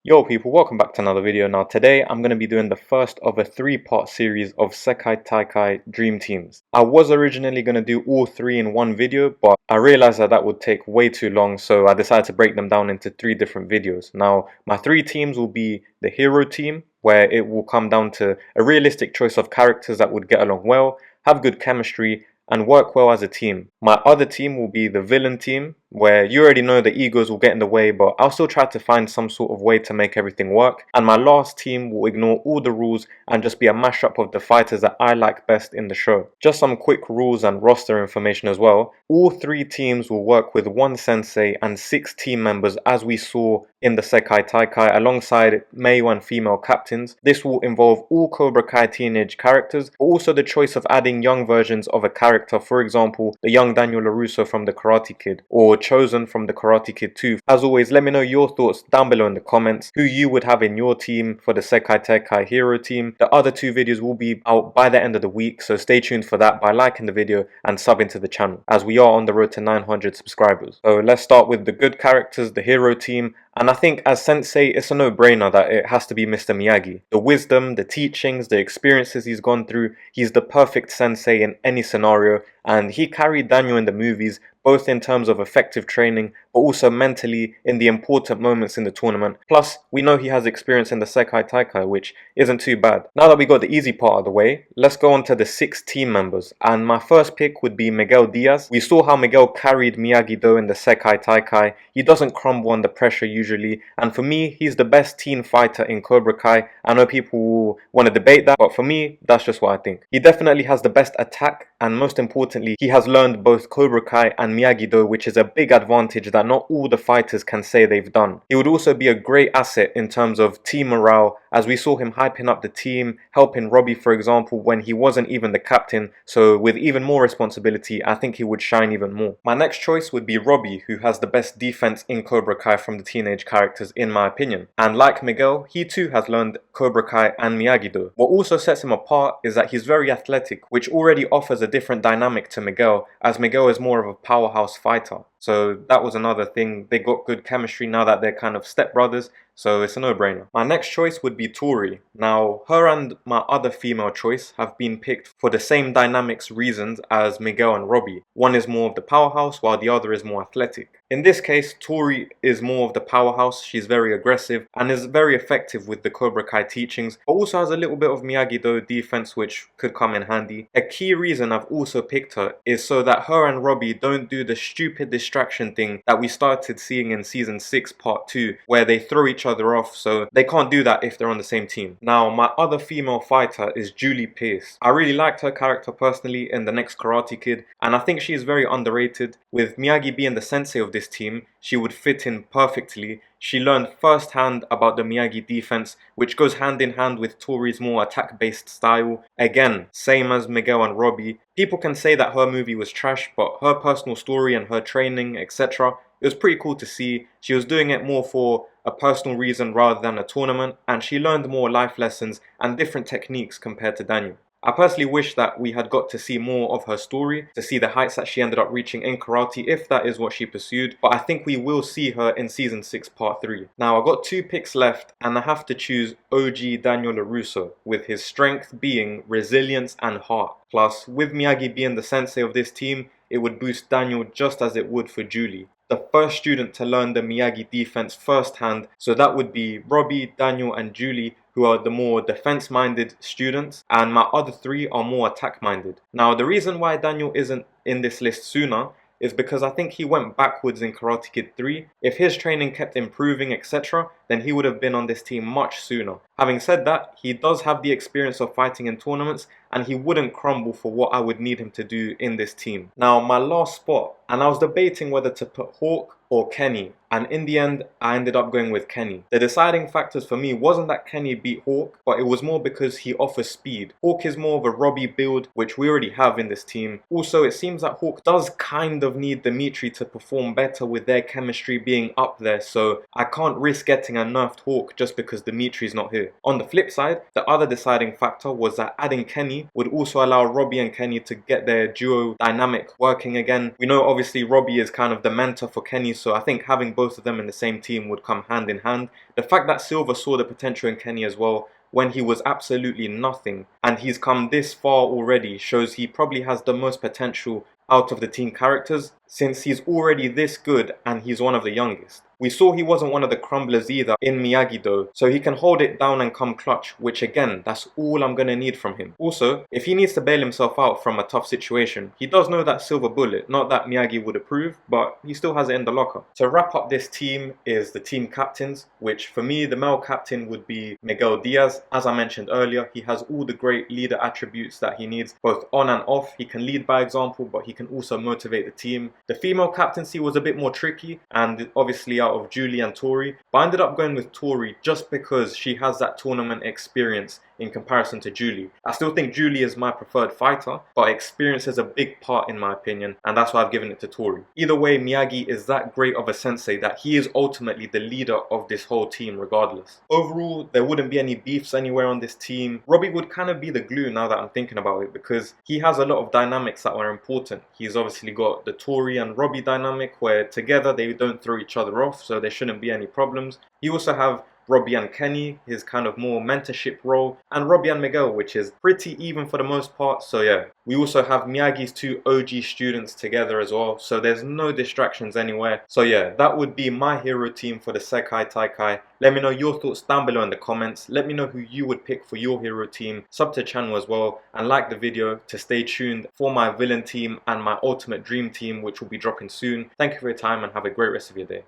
Yo people, welcome back to another video. Now today I'm going to be doing the first of a three-part series of Sekai Taikai Dream Teams. I was originally going to do all three in one video, but I realized that would take way too long, so I decided to break them down into three different videos. Now my three teams will be the hero team, where it will come down to a realistic choice of characters that would get along well, have good chemistry, and work well as a team. My other team will be the villain team, where you already know the egos will get in the way, but I'll still try to find some sort of way to make everything work. And my last team will ignore all the rules and just be a mashup of the fighters that I like best in the show. Just some quick rules and roster information as well. All three teams will work with one sensei and 6 team members, as we saw in the Sekai Taikai, alongside male and female captains. This will involve all Cobra Kai teenage characters, but also the choice of adding young versions of a character, for example, the young Daniel LaRusso from the Karate Kid, or Chozen from the Karate Kid 2. As always, let me know your thoughts down below in the comments, who you would have in your team for the Sekai Taikai hero team. The other 2 videos will be out by the end of the week, so stay tuned for that by liking the video and subbing to the channel, as we are on the road to 900 subscribers. So let's start with the good characters, the hero team. And I think as sensei, it's a no-brainer that it has to be Mr. Miyagi. The wisdom, the teachings, the experiences he's gone through, he's the perfect sensei in any scenario, and he carried Daniel in the movies, both in terms of effective training, but also mentally in the important moments in the tournament. Plus, we know he has experience in the Sekai Taikai, which isn't too bad. Now that we got the easy part of the way, let's go on to the 6 team members. And my first pick would be Miguel Diaz. We saw how Miguel carried Miyagi-Do in the Sekai Taikai. He doesn't crumble under pressure usually, and for me, he's the best teen fighter in Cobra Kai. I know people will want to debate that, but for me, that's just what I think. He definitely has the best attack, and most importantly, he has learned both Cobra Kai and Miyagi-Do, which is a big advantage that not all the fighters can say they've done. He would also be a great asset in terms of team morale, as we saw him hyping up the team, helping Robbie, for example, when he wasn't even the captain. So with even more responsibility, I think he would shine even more. My next choice would be Robbie, who has the best defense in Cobra Kai from the teenage characters in my opinion. And like Miguel, he too has learned Cobra Kai and Miyagi-Do. What also sets him apart is that he's very athletic, which already offers a different dynamic to Miguel, as Miguel is more of a powerhouse fighter. So that was another thing. They got good chemistry now that they're kind of stepbrothers, so it's a no-brainer. My next choice would be Tori. Now, her and my other female choice have been picked for the same dynamics reasons as Miguel and Robbie. One is more of the powerhouse, while the other is more athletic. In this case, Tori is more of the powerhouse. She's very aggressive and is very effective with the Cobra Kai teachings, but also has a little bit of Miyagi-Do defense, which could come in handy. A key reason I've also picked her is so that her and Robbie don't do the stupid distraction thing that we started seeing in season 6 part 2, where they throw each other off, so they can't do that if they're on the same team. Now, my other female fighter is Julie Pierce. I really liked her character personally in the next Karate Kid, and I think she is very underrated. With Miyagi being the sensei of this team, she would fit in perfectly. She learned firsthand about the Miyagi defense, which goes hand in hand with Tori's more attack-based style. Again, same as Miguel and Robbie. People can say that her movie was trash, but her personal story and her training, etc., it was pretty cool to see. She was doing it more for a personal reason rather than a tournament, and she learned more life lessons and different techniques compared to Daniel. I personally wish that we had got to see more of her story, to see the heights that she ended up reaching in karate, if that is what she pursued, but I think we will see her in season 6 part 3. Now, I've got 2 picks left, and I have to choose OG Daniel LaRusso, with his strength being resilience and heart. Plus, with Miyagi being the sensei of this team, it would boost Daniel just as it would for Julie, the first student to learn the Miyagi defense firsthand. So that would be Robbie, Daniel and Julie, who are the more defense-minded students, and my other 3 are more attack-minded. Now, the reason why Daniel isn't in this list sooner is because I think he went backwards in Karate Kid 3. If his training kept improving, etc., then he would have been on this team much sooner. Having said that, he does have the experience of fighting in tournaments, and he wouldn't crumble for what I would need him to do in this team. Now, my last spot, and I was debating whether to put Hawk or Kenny, and in the end, I ended up going with Kenny. The deciding factors for me wasn't that Kenny beat Hawk, but it was more because he offers speed. Hawk is more of a Robbie build, which we already have in this team. Also, it seems that Hawk does kind of need Dimitri to perform better with their chemistry being up there, so I can't risk getting a nerfed Hawk just because Dimitri's not here. day. On the flip side, the other deciding factor was that adding Kenny would also allow Robbie and Kenny to get their duo dynamic working again. We know obviously Robbie is kind of the mentor for Kenny, so I think having both of them in the same team would come hand in hand. The fact that Silver saw the potential in Kenny as well when he was absolutely nothing, and he's come this far already, shows he probably has the most potential out of the team characters, since he's already this good and he's one of the youngest. We saw he wasn't one of the crumblers either in Miyagi though, so he can hold it down and come clutch, which again, that's all I'm gonna need from him. Also, if he needs to bail himself out from a tough situation, he does know that silver bullet, not that Miyagi would approve, but he still has it in the locker. To wrap up this team is the team captains, which for me, the male captain would be Miguel Diaz. As I mentioned earlier, he has all the great leader attributes that he needs, both on and off. He can lead by example, but he can also motivate the team. The female captaincy was a bit more tricky, and obviously out of Julie and Tori, but I ended up going with Tori just because she has that tournament experience in comparison to Julie. I still think Julie is my preferred fighter, but experience is a big part in my opinion, and that's why I've given it to Tori. Either way, Miyagi is that great of a sensei that he is ultimately the leader of this whole team regardless. Overall, there wouldn't be any beefs anywhere on this team. Robbie would kind of be the glue now that I'm thinking about it, because he has a lot of dynamics that are important. He's obviously got the Tori and Robbie dynamic where together they don't throw each other off, so there shouldn't be any problems. You also have Robbie and Kenny, his kind of more mentorship role, and Robbie and Miguel, which is pretty even for the most part, so yeah. We also have Miyagi's two OG students together as well, so there's no distractions anywhere. So yeah, that would be my hero team for the Sekai Taikai. Let me know your thoughts down below in the comments. Let me know who you would pick for your hero team. Sub to the channel as well, and like the video to stay tuned for my villain team and my ultimate dream team, which will be dropping soon. Thank you for your time and have a great rest of your day.